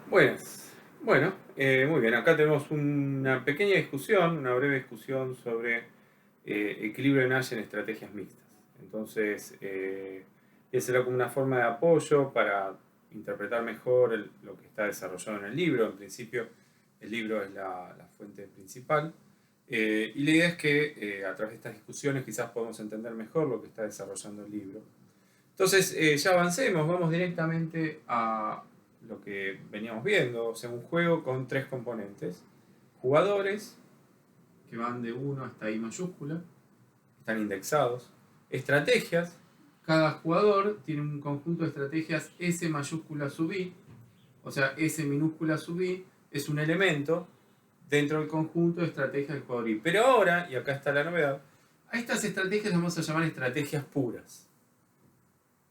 Buenas. Bueno, muy bien. Acá tenemos una pequeña discusión, una breve discusión sobre equilibrio de Nash en estrategias mixtas. Entonces, será como una forma de apoyo para interpretar mejor lo que está desarrollado en el libro. En principio, el libro es la fuente principal. Y la idea es que a través de estas discusiones quizás podamos entender mejor lo que está desarrollando el libro. Entonces, ya avancemos, vamos directamente a lo que veníamos viendo, o sea, un juego con tres componentes. Jugadores, que van de uno hasta I mayúscula, están indexados. Estrategias, cada jugador tiene un conjunto de estrategias S mayúscula sub I, o sea, S minúscula sub I es un elemento dentro del conjunto de estrategias del jugador I. Pero ahora, y acá está la novedad, a estas estrategias las vamos a llamar estrategias puras,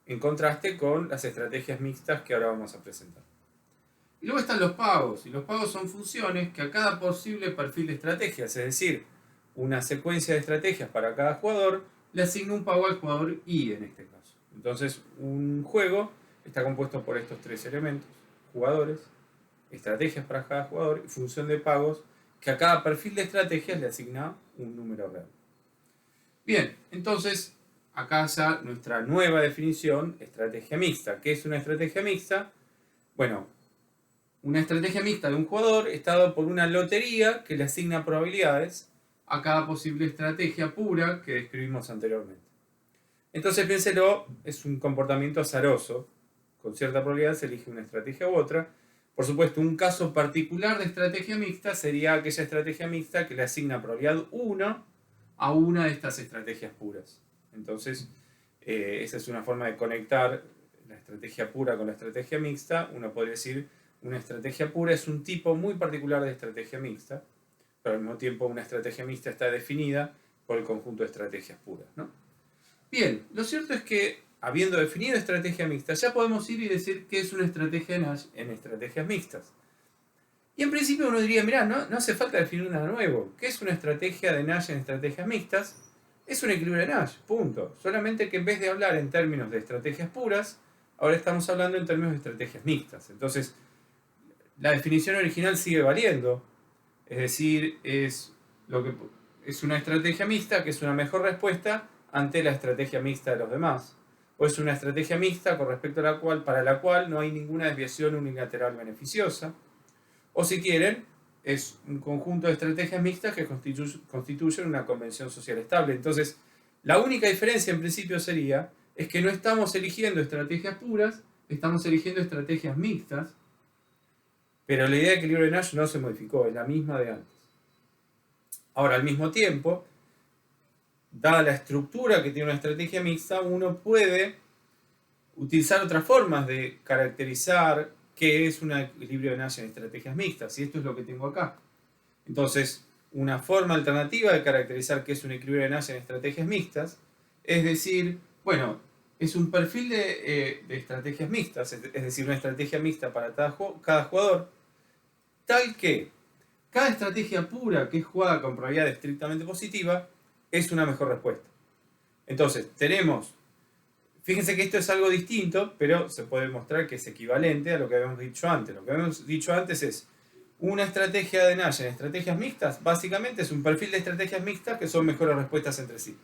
en contraste con las estrategias mixtas que ahora vamos a presentar. Y luego están los pagos, y los pagos son funciones que a cada posible perfil de estrategias, es decir, una secuencia de estrategias para cada jugador, le asigna un pago al jugador I en este caso. Entonces, un juego está compuesto por estos tres elementos: jugadores, estrategias para cada jugador y función de pagos que a cada perfil de estrategias le asigna un número real. Bien, entonces acá ya nuestra nueva definición, estrategia mixta. ¿Qué es una estrategia mixta? Bueno, una estrategia mixta de un jugador está dada por una lotería que le asigna probabilidades a cada posible estrategia pura que describimos anteriormente. Entonces piénselo, es un comportamiento azaroso. Con cierta probabilidad se elige una estrategia u otra. Por supuesto, un caso particular de estrategia mixta sería aquella estrategia mixta que le asigna probabilidad 1 a una de estas estrategias puras. Entonces, esa es una forma de conectar la estrategia pura con la estrategia mixta. Uno podría decir, una estrategia pura es un tipo muy particular de estrategia mixta, pero al mismo tiempo una estrategia mixta está definida por el conjunto de estrategias puras, ¿no? Bien, lo cierto es que, habiendo definido estrategia mixta, ya podemos ir y decir qué es una estrategia Nash en estrategias mixtas. Y en principio uno diría, mirá, no hace falta definir nada nuevo. ¿Qué es una estrategia de Nash en estrategias mixtas? Es un equilibrio de Nash, punto. Solamente que en vez de hablar en términos de estrategias puras, ahora estamos hablando en términos de estrategias mixtas. Entonces, la definición original sigue valiendo. Es decir, es una estrategia mixta que es una mejor respuesta ante la estrategia mixta de los demás. O es una estrategia mixta con respecto a para la cual no hay ninguna desviación unilateral beneficiosa. O si quieren, es un conjunto de estrategias mixtas que constituyen una convención social estable. Entonces, la única diferencia en principio sería es que no estamos eligiendo estrategias puras, estamos eligiendo estrategias mixtas, pero la idea de equilibrio de Nash no se modificó, es la misma de antes. Ahora, al mismo tiempo, dada la estructura que tiene una estrategia mixta, uno puede utilizar otras formas de caracterizar qué es un equilibrio de Nash en estrategias mixtas, y esto es lo que tengo acá. Entonces, una forma alternativa de caracterizar qué es un equilibrio de Nash en estrategias mixtas es decir, bueno, es un perfil de estrategias mixtas, es decir, una estrategia mixta para cada jugador, tal que cada estrategia pura que es jugada con probabilidad estrictamente positiva es una mejor respuesta. Entonces, fíjense que esto es algo distinto, pero se puede mostrar que es equivalente a lo que habíamos dicho antes. Lo que habíamos dicho antes es una estrategia de Nash en estrategias mixtas, básicamente es un perfil de estrategias mixtas que son mejores respuestas entre sí.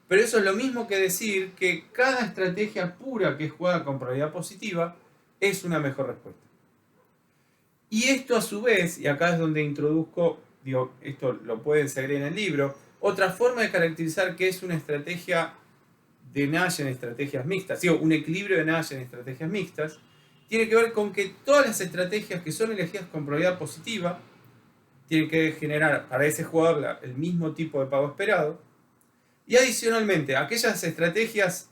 Pero eso es lo mismo que decir que cada estrategia pura que es jugada con probabilidad positiva es una mejor respuesta. Y esto a su vez, y acá es donde introduzco, esto lo pueden seguir en el libro, otra forma de caracterizar qué es una estrategia de Nash en estrategias mixtas, un equilibrio de Nash en estrategias mixtas, tiene que ver con que todas las estrategias que son elegidas con probabilidad positiva tienen que generar para ese jugador el mismo tipo de pago esperado, y adicionalmente aquellas estrategias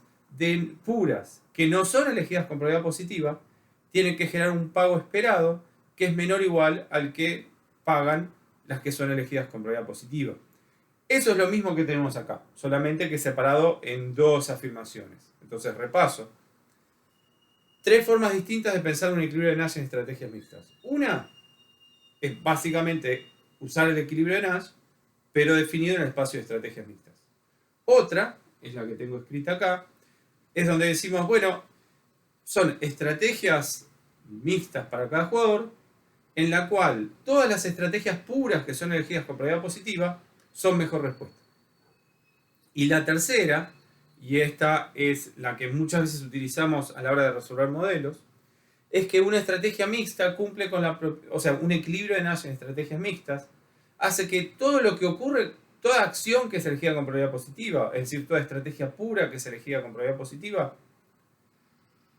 puras que no son elegidas con probabilidad positiva tienen que generar un pago esperado que es menor o igual al que pagan las que son elegidas con probabilidad positiva. Eso es lo mismo que tenemos acá, solamente que separado en dos afirmaciones. Entonces, repaso. Tres formas distintas de pensar un equilibrio de Nash en estrategias mixtas. Una es básicamente usar el equilibrio de Nash, pero definido en el espacio de estrategias mixtas. Otra, es la que tengo escrita acá, es donde decimos, bueno, son estrategias mixtas para cada jugador, en la cual todas las estrategias puras que son elegidas con probabilidad positiva son mejor respuesta. Y la tercera, y esta es la que muchas veces utilizamos a la hora de resolver modelos, es que una estrategia mixta cumple con un equilibrio de Nash en estrategias mixtas hace que todo lo que ocurre, toda acción que es elegida con probabilidad positiva, es decir, toda estrategia pura que es elegida con probabilidad positiva,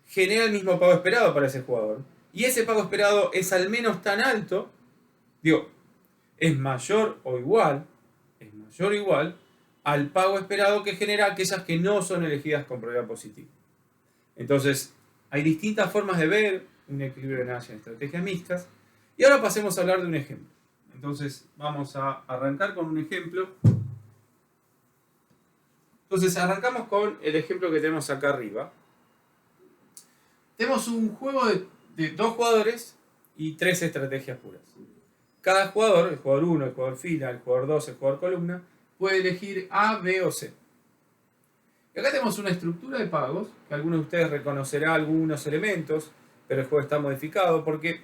genera el mismo pago esperado para ese jugador. Y ese pago esperado es al menos tan alto, es mayor o igual al pago esperado que genera aquellas que no son elegidas con probabilidad positiva. Entonces, hay distintas formas de ver un equilibrio de Nash en estrategias mixtas. Y ahora pasemos a hablar de un ejemplo. Entonces, vamos a arrancar con un ejemplo. Entonces, arrancamos con el ejemplo que tenemos acá arriba. Tenemos un juego de 2 jugadores y 3 estrategias puras. Cada jugador, el jugador 1, el jugador fila, el jugador 2, el jugador columna, puede elegir A, B o C. Y acá tenemos una estructura de pagos, que algunos de ustedes reconocerán algunos elementos, pero el juego está modificado, porque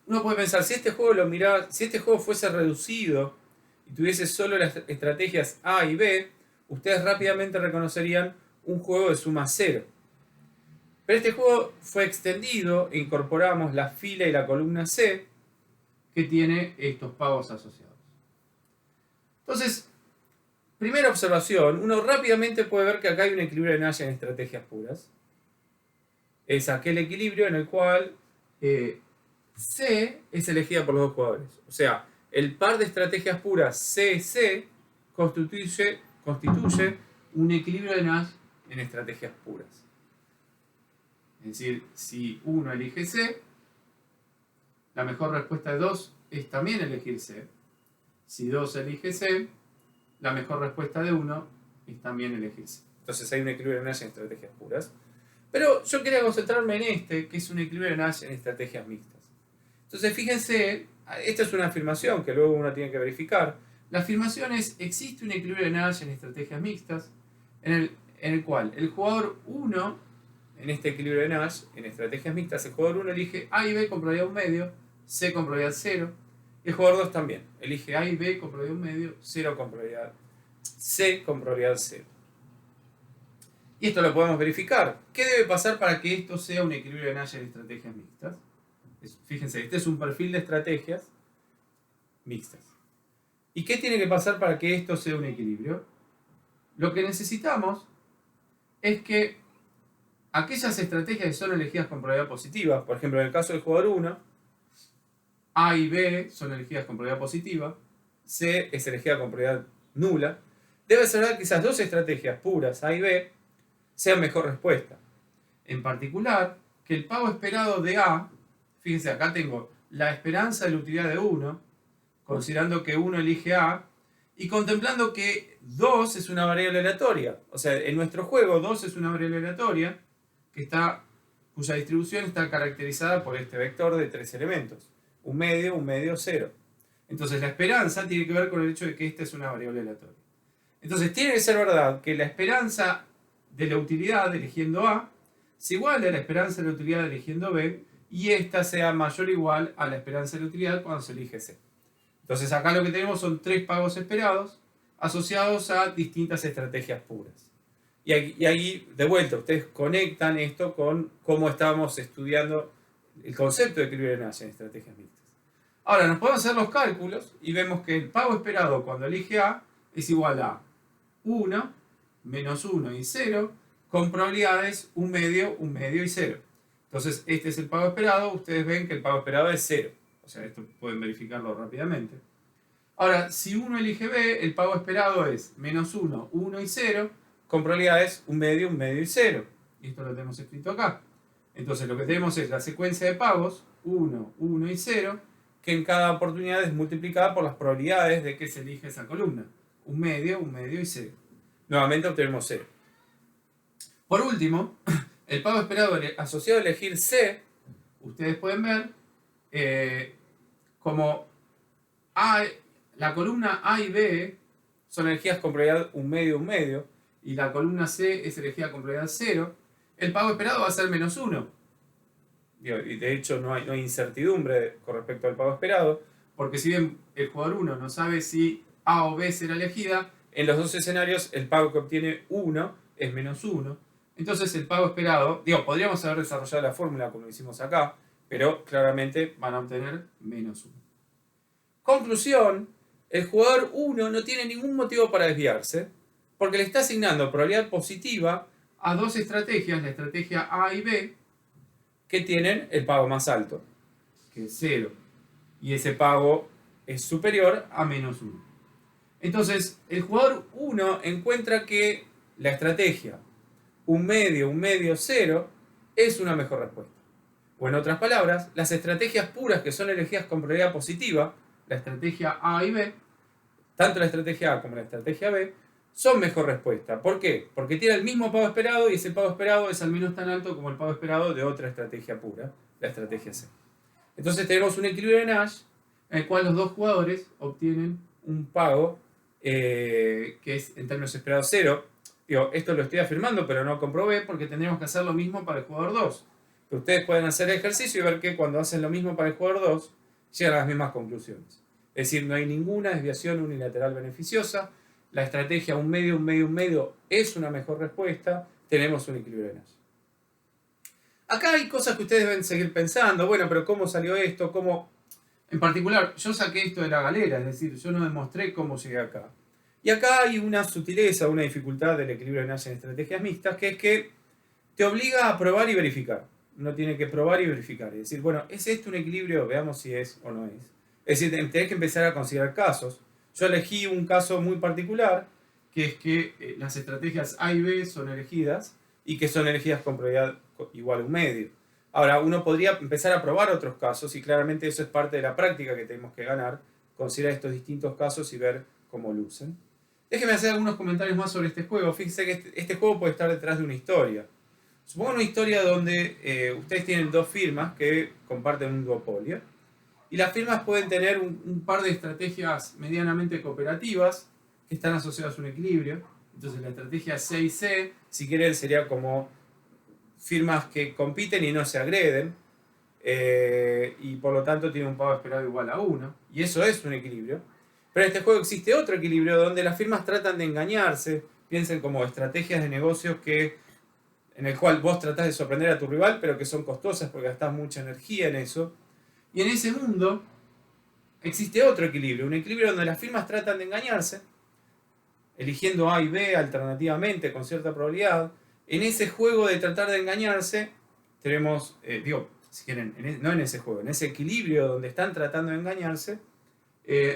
uno puede pensar, si este juego fuese reducido y tuviese solo las estrategias A y B, ustedes rápidamente reconocerían un juego de suma 0. Pero este juego fue extendido e incorporamos la fila y la columna C, que tiene estos pagos asociados. Entonces, primera observación, uno rápidamente puede ver que acá hay un equilibrio de Nash en estrategias puras. Es aquel equilibrio en el cual C es elegida por los 2 jugadores. O sea, el par de estrategias puras C-C constituye un equilibrio de Nash en estrategias puras. Es decir, si uno elige C, la mejor respuesta de 2 es también elegir C. Si 2 elige C, la mejor respuesta de 1 es también elegir C. Entonces hay un equilibrio de Nash en estrategias puras. Pero yo quería concentrarme en este, que es un equilibrio de Nash en estrategias mixtas. Entonces fíjense, esta es una afirmación que luego uno tiene que verificar. La afirmación es, existe un equilibrio de Nash en estrategias mixtas, en el cual el jugador 1, en este equilibrio de Nash, en estrategias mixtas, el jugador 1 elige A y B con probabilidad 1 medio, C con probabilidad 0. Y el jugador 2 también, elige A y B con probabilidad 1 medio, C con probabilidad 0. Y esto lo podemos verificar. ¿Qué debe pasar para que esto sea un equilibrio de Nash en estrategias mixtas? Fíjense, este es un perfil de estrategias mixtas. ¿Y qué tiene que pasar para que esto sea un equilibrio? Lo que necesitamos es que aquellas estrategias que son elegidas con probabilidad positiva, por ejemplo, en el caso del jugador 1, A y B son elegidas con probabilidad positiva, C es elegida con probabilidad nula, debe ser que esas 2 estrategias puras, A y B, sean mejor respuesta. En particular, que el pago esperado de A, fíjense, acá tengo la esperanza de la utilidad de 1, considerando que 1 elige A, y contemplando que 2 es una variable aleatoria. O sea, en nuestro juego 2 es una variable aleatoria cuya distribución está caracterizada por este vector de 3 elementos. 1 medio, 0. Entonces la esperanza tiene que ver con el hecho de que esta es una variable aleatoria. Entonces tiene que ser verdad que la esperanza de la utilidad eligiendo A es igual a la esperanza de la utilidad eligiendo B, y esta sea mayor o igual a la esperanza de la utilidad cuando se elige C. Entonces acá lo que tenemos son 3 pagos esperados asociados a distintas estrategias puras. Y ahí, de vuelta, ustedes conectan esto con cómo estábamos estudiando el concepto de equilibrio de Nash en estrategias mixtas. Ahora, nos podemos hacer los cálculos y vemos que el pago esperado cuando elige A es igual a 1, menos 1 y 0, con probabilidades 1 medio y 0. Entonces, este es el pago esperado. Ustedes ven que el pago esperado es 0. O sea, esto pueden verificarlo rápidamente. Ahora, si 1 elige B, el pago esperado es menos 1, 1 y 0, con probabilidades 1 medio y 0. Y esto lo tenemos escrito acá. Entonces, lo que tenemos es la secuencia de pagos, 1, 1 y 0, que en cada oportunidad es multiplicada por las probabilidades de que se elige esa columna. 1 medio y 0. Nuevamente obtenemos 0. Por último, el pago esperado asociado a elegir C, ustedes pueden ver como la columna A y B son elegidas con probabilidad 1 medio, y la columna C es elegida con probabilidad 0, el pago esperado va a ser menos 1. Y de hecho no hay incertidumbre con respecto al pago esperado, porque si bien el jugador 1 no sabe si A o B será elegida, en los dos escenarios el pago que obtiene 1 es -1. Entonces el pago esperado, podríamos haber desarrollado la fórmula como lo hicimos acá, pero claramente van a obtener -1. Conclusión, el jugador 1 no tiene ningún motivo para desviarse, porque le está asignando probabilidad positiva a dos estrategias, la estrategia A y B, que tienen el pago más alto, que es 0. Y ese pago es superior a -1. Entonces, el jugador 1 encuentra que la estrategia un medio, 0 es una mejor respuesta. O en otras palabras, las estrategias puras que son elegidas con probabilidad positiva, la estrategia A y B, tanto la estrategia A como la estrategia B, son mejor respuesta. ¿Por qué? Porque tiene el mismo pago esperado y ese pago esperado es al menos tan alto como el pago esperado de otra estrategia pura, la estrategia C. Entonces tenemos un equilibrio de Nash en el cual los dos jugadores obtienen un pago que es en términos esperados 0. Esto lo estoy afirmando, pero no comprobé porque tendríamos que hacer lo mismo para el jugador 2. Pero ustedes pueden hacer el ejercicio y ver que cuando hacen lo mismo para el jugador 2, llegan a las mismas conclusiones. Es decir, no hay ninguna desviación unilateral beneficiosa. La estrategia un medio es una mejor respuesta. Tenemos un equilibrio de Nash. Acá hay cosas que ustedes deben seguir pensando. Bueno, pero ¿cómo salió esto? ¿Cómo? En particular, yo saqué esto de la galera, es decir, yo no demostré cómo llegué acá. Y acá hay una sutileza, una dificultad del equilibrio de Nash en estrategias mixtas, que es que te obliga a probar y verificar. Uno tiene que probar y verificar. Es decir, bueno, ¿es esto un equilibrio? Veamos si es o no es. Es decir, tenés que empezar a considerar casos. Yo elegí un caso muy particular, que es que las estrategias A y B son elegidas y que son elegidas con probabilidad igual a un medio. Ahora, uno podría empezar a probar otros casos y claramente eso es parte de la práctica que tenemos que ganar, considerar estos distintos casos y ver cómo lucen. Déjenme hacer algunos comentarios más sobre este juego. Fíjense que este juego puede estar detrás de una historia. Supongo una historia donde ustedes tienen dos firmas que comparten un duopolio. Y las firmas pueden tener un par de estrategias medianamente cooperativas que están asociadas a un equilibrio. Entonces la estrategia C y C, si quieren, sería como firmas que compiten y no se agreden. Y por lo tanto tienen un pago esperado igual a 1. Y eso es un equilibrio. Pero en este juego existe otro equilibrio donde las firmas tratan de engañarse. Piensen como estrategias de negocios en el cual vos tratás de sorprender a tu rival, pero que son costosas porque gastás mucha energía en eso. Y en ese mundo existe otro equilibrio, un equilibrio donde las firmas tratan de engañarse, eligiendo A y B alternativamente con cierta probabilidad. En ese juego de tratar de engañarse, tenemos, si quieren, no en ese juego, en ese equilibrio donde están tratando de engañarse,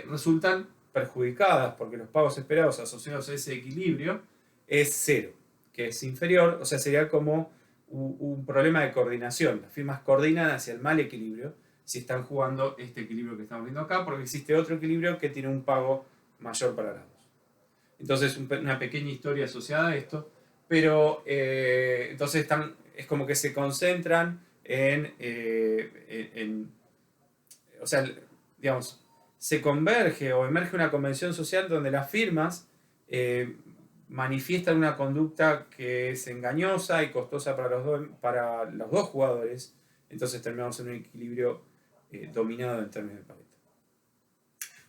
resultan perjudicadas porque los pagos esperados asociados a ese equilibrio es 0, que es inferior, o sea, sería como un problema de coordinación. Las firmas coordinan hacia el mal equilibrio si están jugando este equilibrio que estamos viendo acá, porque existe otro equilibrio que tiene un pago mayor para las dos. Entonces, una pequeña historia asociada a esto, pero entonces es como que se concentran o sea, digamos, se converge o emerge una convención social donde las firmas manifiestan una conducta que es engañosa y costosa para los dos jugadores. Entonces terminamos en un equilibrio dominado en términos de Pareto.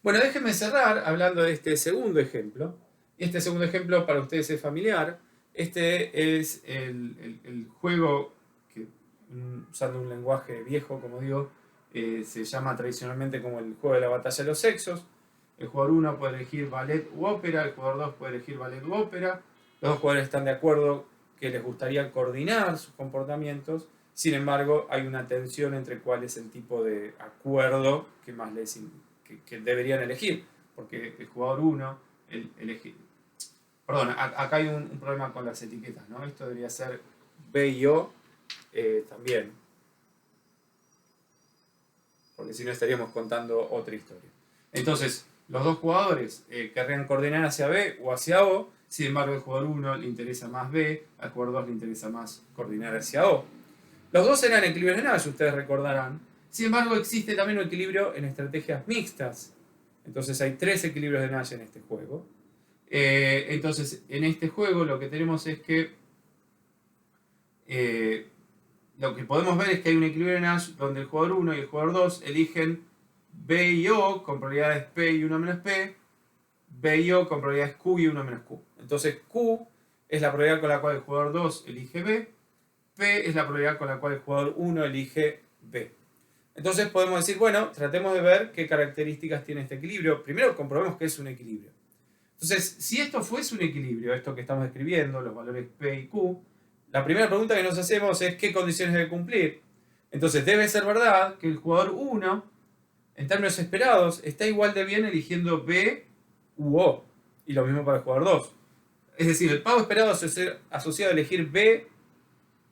Bueno, déjenme cerrar hablando de este segundo ejemplo. Este segundo ejemplo para ustedes es familiar. Este es el juego que, usando un lenguaje viejo, como digo, se llama tradicionalmente como el juego de la batalla de los sexos. El jugador 1 puede elegir ballet u ópera, el jugador 2 puede elegir ballet u ópera. Los dos jugadores están de acuerdo que les gustaría coordinar sus comportamientos. Sin embargo, hay una tensión entre cuál es el tipo de acuerdo que más que deberían elegir. Porque el jugador 1 elige. Perdón, acá hay un problema con las etiquetas, ¿no? Esto debería ser B y O también. Porque si no estaríamos contando otra historia. Entonces, los dos jugadores querrían coordinar hacia B o hacia O. Sin embargo, al jugador 1 le interesa más B, al jugador 2 le interesa más coordinar hacia O. Los dos eran equilibrios de Nash, ustedes recordarán. Sin embargo, existe también un equilibrio en estrategias mixtas. Entonces hay 3 equilibrios de Nash en este juego. Entonces, en este juego lo que tenemos es que lo que podemos ver es que hay un equilibrio de Nash donde el jugador 1 y el jugador 2 eligen B y O con probabilidades P y 1 menos P, B y O con probabilidades Q y 1 menos Q. Entonces Q es la probabilidad con la cual el jugador 2 elige B, P es la probabilidad con la cual el jugador 1 elige B. Entonces podemos decir, bueno, tratemos de ver qué características tiene este equilibrio. Primero comprobemos que es un equilibrio. Entonces, si esto fuese un equilibrio, esto que estamos escribiendo, los valores P y Q, la primera pregunta que nos hacemos es ¿qué condiciones debe cumplir? Entonces, debe ser verdad que el jugador 1, en términos esperados, está igual de bien eligiendo B u O. Y lo mismo para el jugador 2. Es decir, el pago esperado asociado a elegir B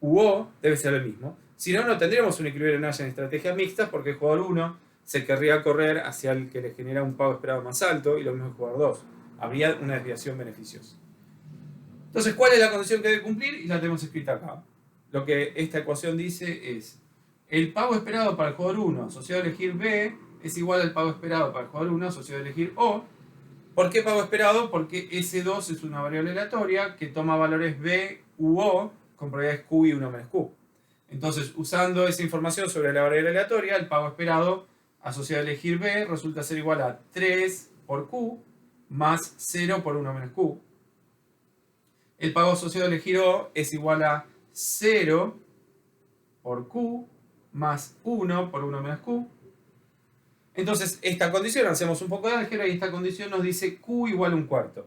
u O debe ser el mismo. Si no, no tendríamos un equilibrio de Nash en estrategias mixtas porque el jugador 1 se querría correr hacia el que le genera un pago esperado más alto y lo mismo el jugador 2. Habría una desviación beneficiosa. Entonces, ¿cuál es la condición que debe cumplir? Y la tenemos escrita acá. Lo que esta ecuación dice es el pago esperado para el jugador 1 asociado a elegir B es igual al pago esperado para el jugador 1 asociado a elegir O. ¿Por qué pago esperado? Porque S2 es una variable aleatoria que toma valores B u O con probabilidades Q y 1 menos Q. Entonces, usando esa información sobre la variable aleatoria, el pago esperado asociado a elegir B resulta ser igual a 3 por Q más 0 por 1 menos Q. El pago asociado a elegir O es igual a 0 por Q más 1 por 1 menos Q. Entonces, esta condición, hacemos un poco de álgebra y esta condición nos dice Q igual a un cuarto.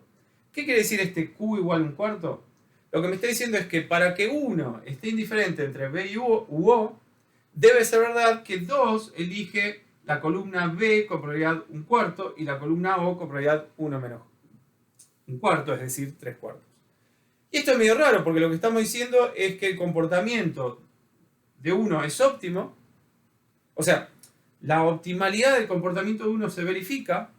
¿Qué quiere decir este Q igual a un cuarto? Lo que me está diciendo es que para que 1 esté indiferente entre B y U O, debe ser verdad que 2 elige la columna B con probabilidad un cuarto y la columna O con probabilidad 1 menos un cuarto, es decir, 3 cuartos. Y esto es medio raro porque lo que estamos diciendo es que el comportamiento de 1 es óptimo. O sea, la optimalidad del comportamiento de 1 se verifica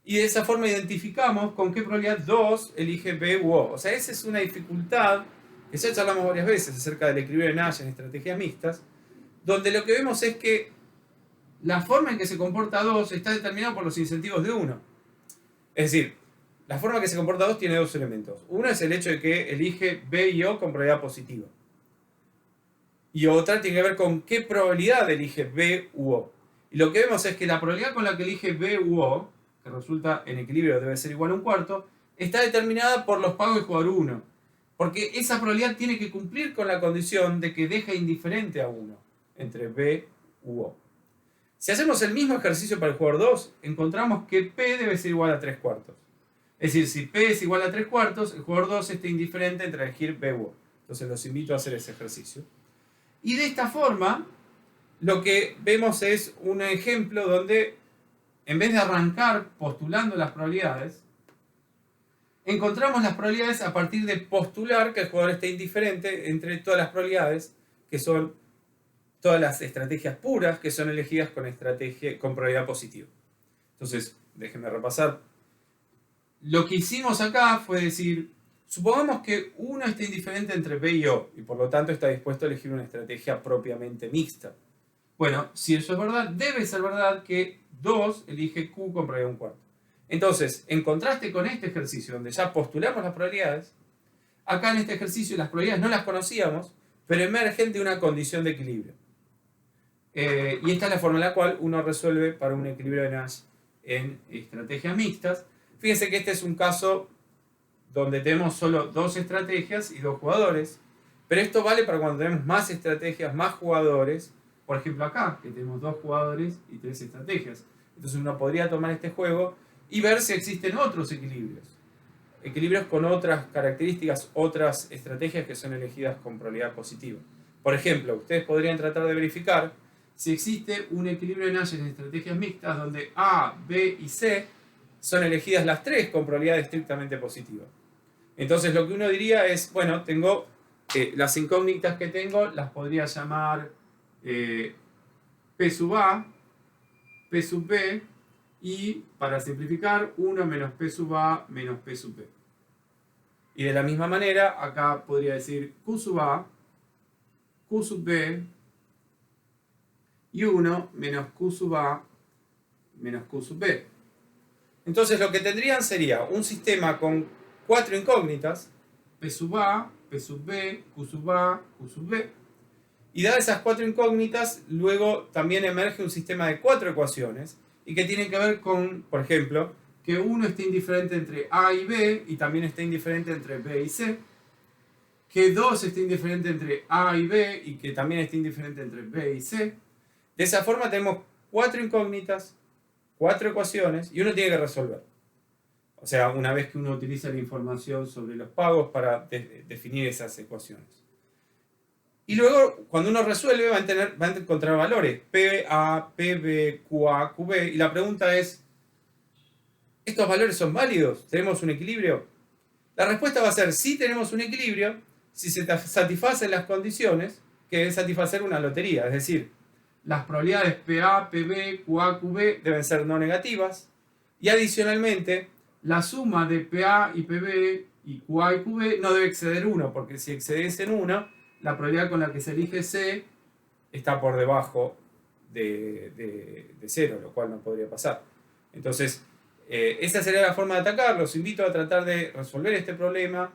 y de esa forma identificamos con qué probabilidad 2 elige B u O. O sea, esa es una dificultad que ya charlamos varias veces acerca del equilibrio de Nash en estrategias mixtas, donde lo que vemos es que la forma en que se comporta 2 está determinada por los incentivos de 1. Es decir, la forma en que se comporta 2 tiene dos elementos. Uno es el hecho de que elige B y O con probabilidad positiva. Y otra tiene que ver con qué probabilidad elige B u O. Y lo que vemos es que la probabilidad con la que elige B u O, que resulta en equilibrio debe ser igual a un cuarto, está determinada por los pagos del jugador 1. Porque esa probabilidad tiene que cumplir con la condición de que deja indiferente a 1 entre B u O. Si hacemos el mismo ejercicio para el jugador 2, encontramos que P debe ser igual a 3 cuartos. Es decir, si P es igual a 3 cuartos, el jugador 2 está indiferente entre elegir B u O. Entonces los invito a hacer ese ejercicio. Y de esta forma, lo que vemos es un ejemplo donde, en vez de arrancar postulando las probabilidades, encontramos las probabilidades a partir de postular que el jugador esté indiferente entre todas las probabilidades, que son todas las estrategias puras que son elegidas con probabilidad positiva. Entonces, déjenme repasar. Lo que hicimos acá fue decir, supongamos que 1 está indiferente entre B y O, y por lo tanto está dispuesto a elegir una estrategia propiamente mixta. Bueno, si eso es verdad, debe ser verdad que 2 elige Q con probabilidad un cuarto. Entonces, en contraste con este ejercicio, donde ya postulamos las probabilidades, acá en este ejercicio las probabilidades no las conocíamos, pero emergen de una condición de equilibrio. Y esta es la forma en la cual uno resuelve para un equilibrio de Nash en estrategias mixtas. Fíjense que este es un caso donde tenemos solo 2 estrategias y 2 jugadores, pero esto vale para cuando tenemos más estrategias, más jugadores. Por ejemplo acá, que tenemos 2 jugadores y 3 estrategias. Entonces uno podría tomar este juego y ver si existen otros equilibrios. Equilibrios con otras características, otras estrategias que son elegidas con probabilidad positiva. Por ejemplo, ustedes podrían tratar de verificar si existe un equilibrio de Nash en estrategias mixtas donde A, B y C son elegidas las 3 con probabilidad estrictamente positiva. Entonces lo que uno diría es, bueno, tengo las incógnitas que tengo, las podría llamar P sub A, P sub B y, para simplificar, 1 menos P sub A menos P sub B. Y de la misma manera, acá podría decir Q sub A, Q sub B y 1 menos Q sub A menos Q sub B. Entonces lo que tendrían sería un sistema con 4 incógnitas, P sub A, P sub B, Q sub A, Q sub B. Y dadas esas 4 incógnitas, luego también emerge un sistema de 4 ecuaciones y que tienen que ver con, por ejemplo, que uno esté indiferente entre A y B y también esté indiferente entre B y C, que 2 esté indiferente entre A y B y que también esté indiferente entre B y C. De esa forma tenemos 4 incógnitas, 4 ecuaciones y uno tiene que resolver. O sea, una vez que uno utiliza la información sobre los pagos para definir esas ecuaciones. Y luego, cuando uno resuelve, va a encontrar valores PA, PB, QA, QB. Y la pregunta es, ¿estos valores son válidos? ¿Tenemos un equilibrio? La respuesta va a ser, sí tenemos un equilibrio, si se satisfacen las condiciones, que es satisfacer una lotería. Es decir, las probabilidades PA, PB, QA, QB deben ser no negativas. Y adicionalmente, la suma de PA y PB y QA y QB no debe exceder 1, porque si excediese en 1, la probabilidad con la que se elige C está por debajo de 0, lo cual no podría pasar. Entonces, esa sería la forma de atacar. Los invito a tratar de resolver este problema.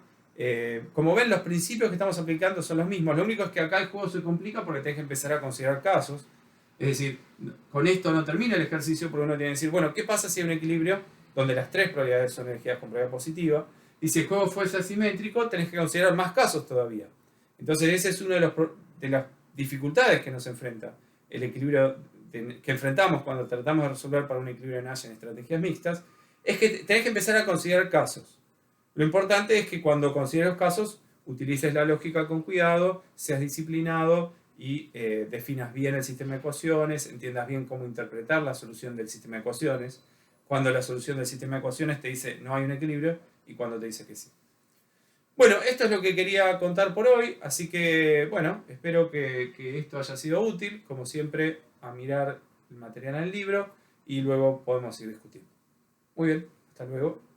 Como ven, los principios que estamos aplicando son los mismos. Lo único es que acá el juego se complica porque tenés que empezar a considerar casos. Es decir, con esto no termina el ejercicio porque uno tiene que decir, bueno, ¿qué pasa si hay un equilibrio donde las 3 probabilidades son energías con probabilidad positiva? Y si el juego fuese asimétrico, tenés que considerar más casos todavía. Entonces, ese es uno de las dificultades que nos enfrenta el equilibrio que enfrentamos cuando tratamos de resolver para un equilibrio de Nash en estrategias mixtas, es que tenés que empezar a considerar casos. Lo importante es que cuando consideres casos, utilices la lógica con cuidado, seas disciplinado y definas bien el sistema de ecuaciones, entiendas bien cómo interpretar la solución del sistema de ecuaciones, cuando la solución del sistema de ecuaciones te dice no hay un equilibrio y cuando te dice que sí. Bueno, esto es lo que quería contar por hoy, así que bueno, espero que esto haya sido útil, como siempre, a mirar el material en el libro y luego podemos ir discutiendo. Muy bien, hasta luego.